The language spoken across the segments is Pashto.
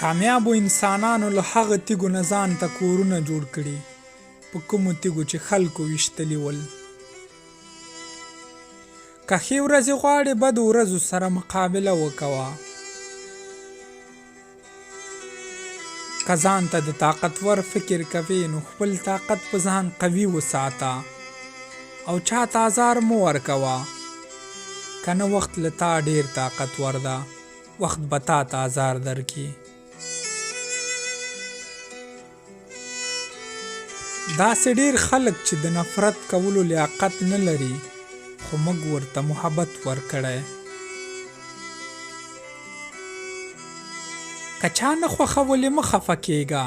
کامیابو انسانانو له هغه تیږو نه ځان ته کورونه جوړ کړي په کومو تیږو چې خلکو ویشتلي ول. که ښې ورځې غواړې بدو ورځو سره مقابله وکوه. که ځان ته د طاقتور فکر کوې نو خپل طاقت په ځان قوي وساته او چاته ازار مه ورکوه. که نه وخت له تا ډېر طاقتور ده، وخت به تا ته ازار درکړي. داسې ډېر خلک چې د نفرت کولو لیاقت نه لري خو موږ ورته محبت ورکړی. که چا نه خوښولې مه خفه کېږه،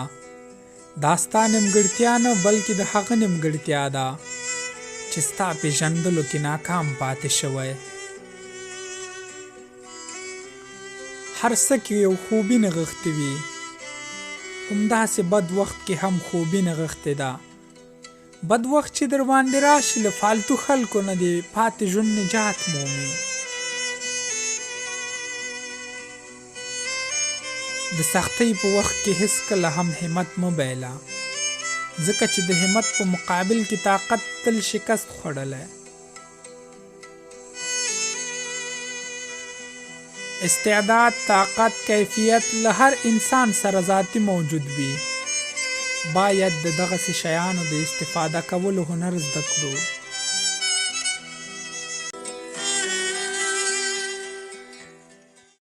دا ستا نیمګړتیا نه بلکې د هغه نیمګړتیا ده چې ستا پېژندلو کې ناکام پاتې شوی. هر څه کې یو خوبي نغښتې وي، همداسې بد وخت کې هم خوبي نغښتې ده. بد وخت چې در باندې راشي له فالتو خلکو نه دې پاتې ژوند نجات مومي. د سختۍ په وخت کې هیڅکله هم همت مه بایله، ځکه چې د همت په مقابل کې طاقت تل شکست خوړلی. استعداد، طاقت، کیفیت له هر انسان سره ذاتی موجود وي. باید د دغسې شیانو د استفاده کولو هنر زده کړو.